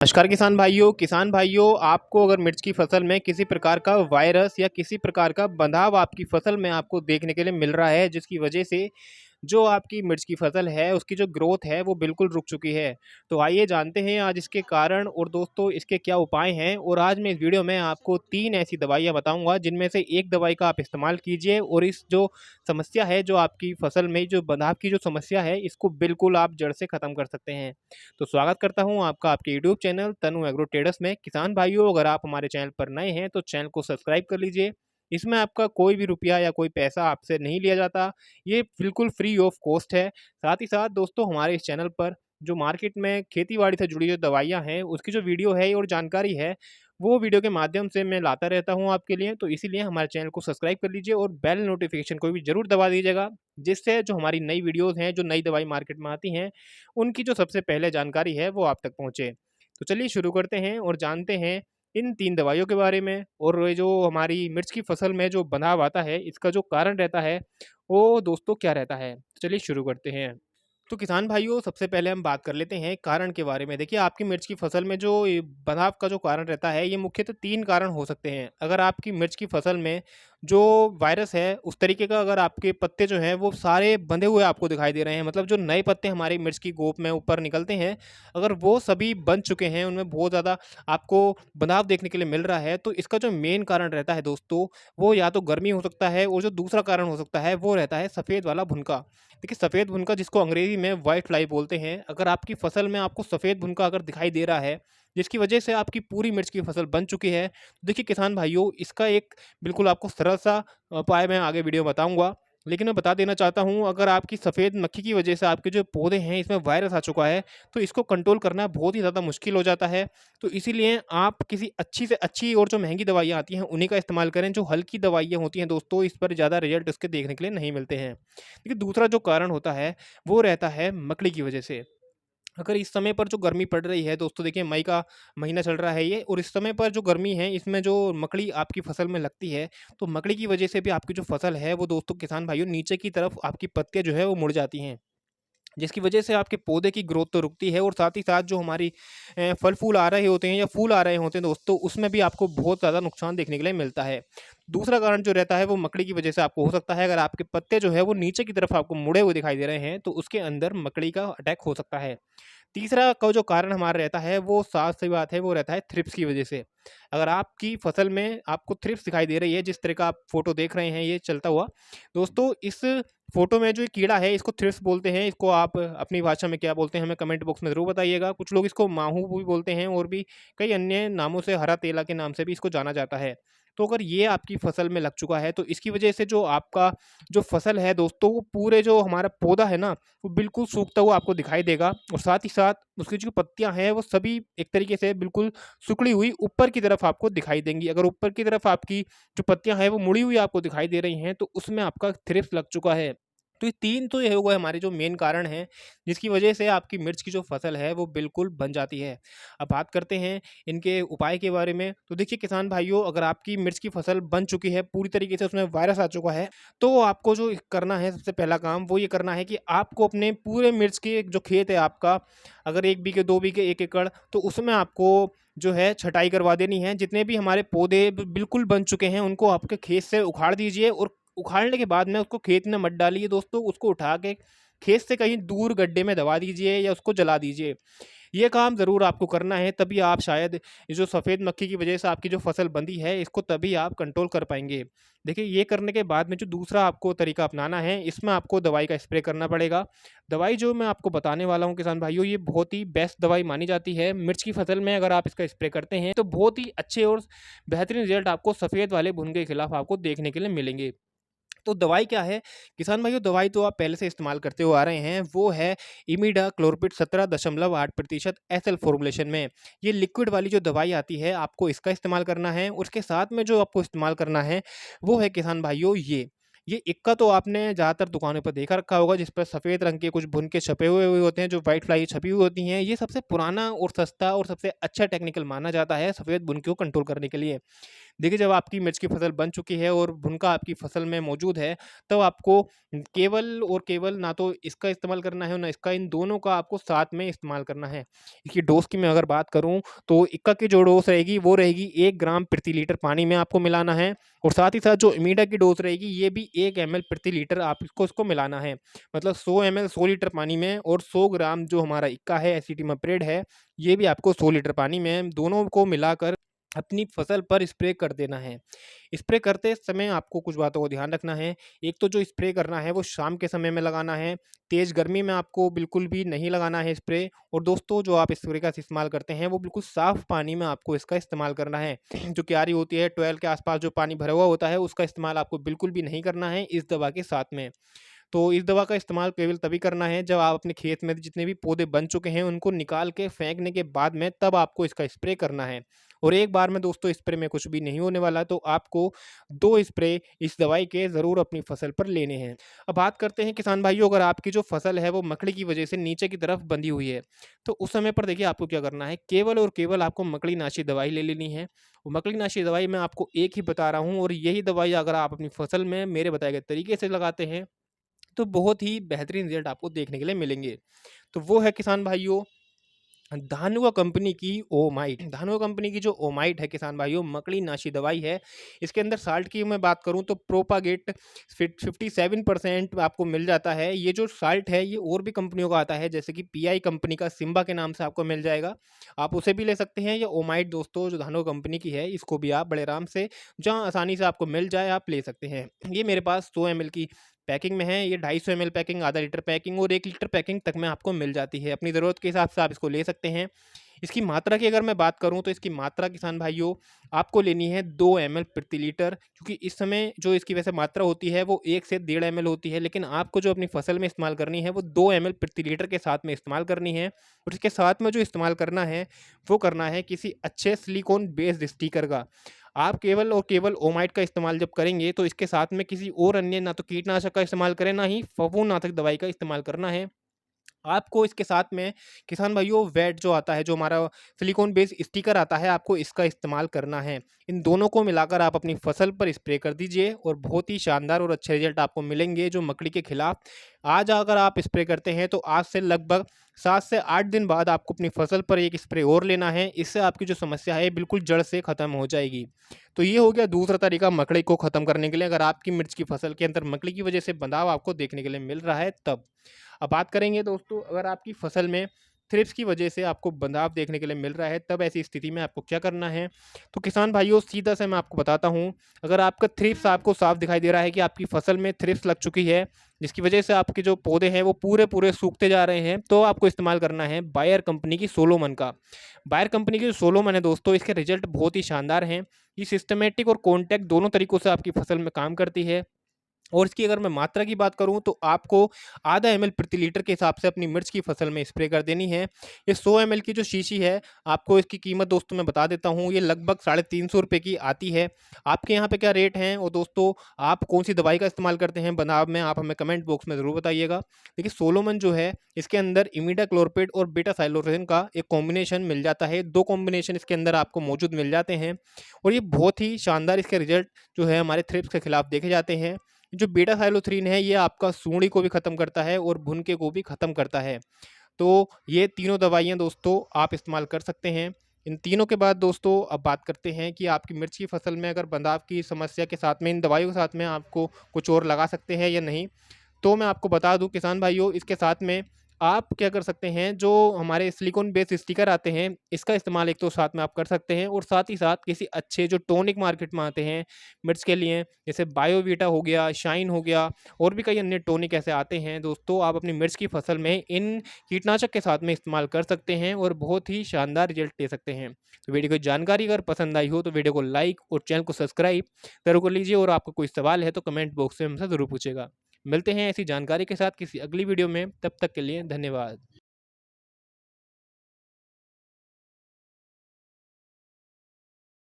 नमस्कार किसान भाइयों आपको अगर मिर्च की फसल में किसी प्रकार का वायरस या किसी प्रकार का बंधाव आपकी फसल में आपको देखने के लिए मिल रहा है जिसकी वजह से जो आपकी मिर्च की फसल है उसकी जो ग्रोथ है वो बिल्कुल रुक चुकी है। तो आइए जानते हैं आज इसके कारण और दोस्तों इसके क्या उपाय हैं। और आज मैं इस वीडियो में आपको 3 ऐसी दवाइयाँ बताऊंगा जिनमें से एक दवाई का आप इस्तेमाल कीजिए और इस जो समस्या है जो आपकी फसल में जो बंधाव की जो समस्या है इसको बिल्कुल आप जड़ से ख़त्म कर सकते हैं। तो स्वागत करता हूँ आपका आपके यूट्यूब चैनल तनु एग्रो ट्रेडर्स में। किसान भाइयों अगर आप हमारे चैनल पर नए हैं तो चैनल को सब्सक्राइब कर लीजिए। इसमें आपका कोई भी रुपया या कोई पैसा आपसे नहीं लिया जाता, ये बिल्कुल फ्री ऑफ कॉस्ट है। साथ ही साथ दोस्तों हमारे इस चैनल पर जो मार्केट में खेती-बाड़ी से जुड़ी जो दवाइयाँ हैं, उसकी जो वीडियो है और जानकारी है, वो वीडियो के माध्यम से मैं लाता रहता हूँ आपके लिए। तो इसीलिए हमारे चैनल को सब्सक्राइब कर लीजिए और बेल नोटिफ़िकेशन को भी ज़रूर दबा दीजिएगा, जिससे जो हमारी नई वीडियोज़ हैं, जो नई दवाई मार्केट में आती हैं, उनकी जो सबसे पहले जानकारी है, वो आप तक पहुँचे। तो चलिए शुरू करते हैं और जानते हैं इन 3 दवाइयों के बारे में और ये जो हमारी मिर्च की फसल में जो बंधाव आता है, इसका जो कारण रहता है, वो दोस्तों क्या रहता है? तो चलिए शुरू करते हैं। तो किसान भाइयों सबसे पहले हम बात कर लेते हैं कारण के बारे में। देखिए आपकी मिर्च की फसल में जो ये बंधाव का जो कारण रहता है, ये मुख्यतः 3 कारण हो सकते हैं। अगर आपकी मिर्च की फसल में जो वायरस है, उस तरीके का अगर आपके पत्ते जो हैं वो सारे बंधे हुए आपको दिखाई दे रहे हैं, मतलब जो नए पत्ते हमारी मिर्च की गोप में ऊपर निकलते हैं, अगर वो सभी बंध चुके हैं, उनमें बहुत ज़्यादा आपको बंधाव देखने के लिए मिल रहा है, तो इसका जो मेन कारण रहता है दोस्तों, वो या तो गर्मी हो सकता है और जो दूसरा कारण हो सकता है, वो रहता है सफ़ेद वाला भुनका। देखिए सफ़ेद भुनका जिसको अंग्रेज़ी में व्हाइट फ्लाई बोलते हैं, अगर आपकी फसल में आपको सफ़ेद भुनका अगर दिखाई दे रहा है, जिसकी वजह से आपकी पूरी मिर्च की फसल बन चुकी है, तो देखिए किसान भाइयों इसका एक बिल्कुल आपको सरल सा उपाय मैं आगे वीडियो में बताऊँगा। लेकिन मैं बता देना चाहता हूँ अगर आपकी सफ़ेद मक्खी की वजह से आपके जो पौधे हैं इसमें वायरस आ चुका है, तो इसको कंट्रोल करना बहुत ही ज़्यादा मुश्किल हो जाता है। तो इसीलिए आप किसी अच्छी से अच्छी और जो महँगी दवाइयाँ आती हैं उन्हीं का इस्तेमाल करें। जो हल्की दवाइयाँ होती हैं दोस्तों, इस पर ज़्यादा रिज़ल्ट उसके देखने के लिए नहीं मिलते हैं। देखिए दूसरा जो कारण होता है वो रहता है मकड़ी की वजह से। अगर इस समय पर जो गर्मी पड़ रही है दोस्तों, देखिए मई का महीना चल रहा है ये, और इस समय पर जो गर्मी है इसमें जो मकड़ी आपकी फसल में लगती है, तो मकड़ी की वजह से भी आपकी जो फसल है वो दोस्तों किसान भाइयों नीचे की तरफ आपकी पत्तियां जो है वो मुड़ जाती हैं, जिसकी वजह से आपके पौधे की ग्रोथ तो रुकती है और साथ ही साथ जो हमारी फल फूल आ रहे होते हैं या फूल आ रहे होते हैं दोस्तों, उसमें भी आपको बहुत ज़्यादा नुकसान देखने के लिए मिलता है। दूसरा कारण जो रहता है वो मकड़ी की वजह से आपको हो सकता है, अगर आपके पत्ते जो है वो नीचे की तरफ आपको मुड़े हुए दिखाई दे रहे हैं, तो उसके अंदर मकड़ी का अटैक हो सकता है। तीसरा का जो कारण हमारा रहता है वो साफ सी बात है, वो रहता है थ्रिप्स की वजह से। अगर आपकी फसल में आपको थ्रिप्स दिखाई दे रही है, जिस तरह का आप फ़ोटो देख रहे हैं ये चलता हुआ, दोस्तों इस फ़ोटो में जो ये कीड़ा है इसको थ्रिप्स बोलते हैं। इसको आप अपनी भाषा में क्या बोलते हैं हमें कमेंट बॉक्स में ज़रूर बताइएगा। कुछ लोग इसको माहू भी बोलते हैं और भी कई अन्य नामों से, हरा तेला के नाम से भी इसको जाना जाता है। तो अगर ये आपकी फसल में लग चुका है तो इसकी वजह से जो आपका जो फसल है दोस्तों, वो पूरे जो हमारा पौधा है ना, वो बिल्कुल सूखता हुआ आपको दिखाई देगा और साथ ही साथ उसकी जो पत्तियाँ हैं वो सभी एक तरीके से बिल्कुल सिकुड़ी हुई ऊपर की तरफ आपको दिखाई देंगी। अगर ऊपर की तरफ आपकी जो पत्तियाँ हैं वो मुड़ी हुई आपको दिखाई दे रही हैं, तो उसमें आपका थ्रिप्स लग चुका है। तो ये 3 तो ये हो गए हमारे जो मेन कारण हैं, जिसकी वजह से आपकी मिर्च की जो फसल है वो बिल्कुल बन जाती है। अब बात करते हैं इनके उपाय के बारे में। तो देखिए किसान भाइयों अगर आपकी मिर्च की फसल बन चुकी है, पूरी तरीके से उसमें वायरस आ चुका है, तो आपको जो करना है सबसे पहला काम वो ये करना है कि आपको अपने पूरे मिर्च के जो खेत है आपका, अगर 1 बीघे, 2 बीघे, 1 एकड़, तो उसमें आपको जो है छटाई करवा देनी है। जितने भी हमारे पौधे बिल्कुल बन चुके हैं उनको आपके खेत से उखाड़ दीजिए और उखाड़ने के बाद में उसको खेत में मत डालिए दोस्तों, उसको उठा के खेत से कहीं दूर गड्ढे में दबा दीजिए या उसको जला दीजिए। ये काम ज़रूर आपको करना है, तभी आप शायद ये जो सफ़ेद मक्खी की वजह से आपकी जो फसल बंधी है, इसको तभी आप कंट्रोल कर पाएँगे। देखिए, ये करने के बाद में जो दूसरा आपको तरीका अपनाना है, इसमें आपको दवाई का स्प्रे करना पड़ेगा। दवाई जो मैं आपको बताने वाला हूँ किसान भाइयों, ये बहुत ही बेस्ट दवाई मानी जाती है। मिर्च की फसल में अगर आप इसका स्प्रे करते हैं, तो बहुत ही अच्छे और बेहतरीन रिज़ल्ट आपको सफ़ेद वाले भुनगे के खिलाफ आपको देखने के लिए मिलेंगे। तो दवाई क्या है? किसान भाइयों दवाई तो आप पहले से इस्तेमाल करते हुए आ रहे हैं, वो है इमिडाक्लोप्रिड 17.8% एसएल फॉर्मूलेशन में। ये लिक्विड वाली जो दवाई आती है, आपको इसका इस्तेमाल करना है। उसके साथ में जो आपको इस्तेमाल करना है, वो है किसान भाइयों ये इक्का तो आपने ज़्यादातर दुकानों पर देखा रखा होगा, जिस पर सफ़ेद रंग के कुछ भुनके छपे हुए होते हैं, जो व्हाइट फ्लाई छपी हुई होती हैं। ये सबसे पुराना और सस्ता और सबसे अच्छा टेक्निकल माना जाता है सफ़ेद भुनके को कंट्रोल करने के लिए। देखिए, जब आपकी मिर्च की फसल बन चुकी है और भुनका आपकी फसल में मौजूद है, तब आपको केवल और केवल ना तो इसका इस्तेमाल करना है और ना इसका, इन दोनों का आपको साथ में इस्तेमाल करना है। इसकी डोज़ की मैं अगर बात करूँ, तो इक्का की जो डोज़ रहेगी वो रहेगी 1 ग्राम प्रति लीटर पानी में आपको मिलाना है, और साथ ही साथ जो इमीडा की डोज़ रहेगी ये भी 1 एमएल प्रति लीटर आप इसको मिलाना है। मतलब 100 एमएल 100 लीटर पानी में, और 100 ग्राम जो हमारा इक्का है, एसिटिमाप्रिड है, ये भी आपको 100 लीटर पानी में, दोनों को मिलाकर अपनी फसल पर स्प्रे कर देना है। स्प्रे करते समय आपको कुछ बातों का ध्यान रखना है। एक तो जो स्प्रे करना है वो शाम के समय में लगाना है, तेज़ गर्मी में आपको बिल्कुल भी नहीं लगाना है स्प्रे। और दोस्तों, जो आप स्प्रे का इस्तेमाल करते हैं वो बिल्कुल साफ़ पानी में आपको इसका इस्तेमाल करना है। जो क्यारी होती है, ट्वेल के आसपास जो पानी भरा हुआ होता है, उसका इस्तेमाल आपको बिल्कुल भी नहीं करना है इस दवा के साथ में। तो इस दवा का इस्तेमाल केवल तभी करना है जब आप अपने खेत में जितने भी पौधे बन चुके हैं उनको निकाल के फेंकने के बाद में, तब आपको इसका स्प्रे करना है। और एक बार में दोस्तों स्प्रे में कुछ भी नहीं होने वाला, तो आपको 2 स्प्रे इस दवाई के ज़रूर अपनी फसल पर लेने हैं। अब बात करते हैं किसान भाइयों, अगर आपकी जो फसल है वो मकड़ी की वजह से नीचे की तरफ बंधी हुई है, तो उस समय पर देखिए आपको क्या करना है, केवल और केवल आपको मकड़ीनाशी दवाई ले लेनी है। वो मकड़ीनाशी दवाई मैं आपको एक ही बता रहा हूँ, और यही दवाई अगर आप अपनी फसल में मेरे बताए गए तरीके से लगाते हैं, तो बहुत ही बेहतरीन रिज़ल्ट आपको देखने के लिए मिलेंगे। तो वो है किसान भाइयों, धानुका कंपनी की ओमाइट। धानुका कंपनी की जो ओमाइट है किसान भाइयों, मकड़ीनाशी दवाई है। इसके अंदर साल्ट की मैं बात करूँ तो प्रोपागेट 57% आपको मिल जाता है। ये जो साल्ट है ये और भी कंपनियों का आता है, जैसे कि पीआई कंपनी का सिम्बा के नाम से आपको मिल जाएगा। आप उसे भी ले सकते हैं, या ओमाइट दोस्तों जो धानुका कंपनी की है, इसको भी आप बड़े आराम से, जहाँ आसानी से आपको मिल जाए, आप ले सकते हैं। ये मेरे पास 100 ml की पैकिंग में है। ये 250 ml पैकिंग, आधा लीटर पैकिंग और 1 लीटर पैकिंग तक में आपको मिल जाती है। अपनी ज़रूरत के हिसाब से आप इसको ले सकते हैं। इसकी मात्रा की अगर मैं बात करूँ, तो इसकी मात्रा किसान भाइयों आपको लेनी है 2 एमएल प्रति लीटर, क्योंकि इस समय जो इसकी वैसे मात्रा होती है वो 1 से 1.5 एमएल होती है, लेकिन आपको जो अपनी फसल में इस्तेमाल करनी है वो 2 एमएल प्रति लीटर के साथ में इस्तेमाल करनी है। और इसके साथ में जो इस्तेमाल करना है वो करना है किसी अच्छे सिलिकॉन बेस्ड स्टिकर का। आप केवल और केवल ओमाइट का इस्तेमाल जब करेंगे, तो इसके साथ में किसी और अन्य, ना तो कीटनाशक का इस्तेमाल करें, ना ही फफूंदनाशक दवाई का इस्तेमाल करना है। आपको इसके साथ में किसान भाइयों वेट जो आता है, जो हमारा सिलिकॉन बेस्ड स्टिकर आता है, आपको इसका इस्तेमाल करना है। इन दोनों को मिलाकर आप अपनी फसल पर स्प्रे कर दीजिए, और बहुत ही शानदार और अच्छे रिजल्ट आपको मिलेंगे जो मकड़ी के खिलाफ। आज अगर आप स्प्रे करते हैं, तो आज से लगभग 7 से 8 दिन बाद आपको अपनी फसल पर एक स्प्रे और लेना है। इससे आपकी जो समस्या है बिल्कुल जड़ से ख़त्म हो जाएगी। तो ये हो गया दूसरा तरीका मकड़ी को ख़त्म करने के लिए, अगर आपकी मिर्च की फसल के अंदर मकड़ी की वजह से बंधाव आपको देखने के लिए मिल रहा है तब। अब बात करेंगे दोस्तों, अगर आपकी फसल में थ्रिप्स की वजह से आपको बंधाव देखने के लिए मिल रहा है, तब ऐसी स्थिति में आपको क्या करना है। तो किसान भाइयों, सीधा से मैं आपको बताता हूँ, अगर आपका थ्रिप्स आपको साफ दिखाई दे रहा है कि आपकी फसल में थ्रिप्स लग चुकी है, जिसकी वजह से आपके जो पौधे हैं वो पूरे पूरे सूखते जा रहे हैं, तो आपको इस्तेमाल करना है बायर कंपनी की सोलोमन का। बायर कंपनी की जो सोलोमन है दोस्तों, इसके रिजल्ट बहुत ही शानदार हैं। ये सिस्टमेटिक और कॉन्टैक्ट दोनों तरीकों से आपकी फसल में काम करती है। और इसकी अगर मैं मात्रा की बात करूँ, तो आपको आधा एमएल प्रति लीटर के हिसाब से अपनी मिर्च की फसल में स्प्रे कर देनी है। ये 100 एमएल की जो शीशी है, आपको इसकी कीमत दोस्तों मैं बता देता हूँ, ये लगभग 350 की आती है। आपके यहाँ पे क्या रेट हैं, और दोस्तों आप कौन सी दवाई का इस्तेमाल करते हैं बनाव में, आप हमें कमेंट बॉक्स में ज़रूर बताइएगा। देखिए, सोलोमन जो है, इसके अंदर इमिडाक्लोरपिड और बीटा साइलोथेन का एक कॉम्बिनेशन मिल जाता है। 2 कॉम्बिनेशन इसके अंदर आपको मौजूद मिल जाते हैं, और ये बहुत ही शानदार इसके रिजल्ट जो है हमारे थ्रिप्स के खिलाफ देखे जाते हैं। जो बीटा साइलोथ्रीन है, ये आपका सूंडी को भी ख़त्म करता है और भुनके को भी ख़त्म करता है। तो ये तीनों दवाइयाँ दोस्तों आप इस्तेमाल कर सकते हैं। इन तीनों के बाद दोस्तों अब बात करते हैं कि आपकी मिर्च की फसल में अगर बंधाव की समस्या के साथ में इन दवाइयों के साथ में आपको कुछ और लगा सकते हैं या नहीं। तो मैं आपको बता दूं किसान भाइयों, इसके साथ में आप क्या कर सकते हैं, जो हमारे सिलिकॉन बेस्ड स्टिकर आते हैं, इसका इस्तेमाल एक तो साथ में आप कर सकते हैं, और साथ ही साथ किसी अच्छे जो टॉनिक मार्केट में आते हैं मिर्च के लिए, जैसे बायोवीटा हो गया, शाइन हो गया, और भी कई अन्य टॉनिक ऐसे आते हैं दोस्तों, आप अपनी मिर्च की फसल में इन कीटनाशक के साथ में इस्तेमाल कर सकते हैं, और बहुत ही शानदार रिजल्ट ले सकते हैं। तो वीडियो की जानकारी अगर पसंद आई हो, तो वीडियो को लाइक और चैनल को सब्सक्राइब जरूर कर लीजिए, और आपको कोई सवाल है तो कमेंट बॉक्स में हमसे ज़रूर पूछेगा। मिलते हैं ऐसी जानकारी के साथ किसी अगली वीडियो में, तब तक के लिए धन्यवाद।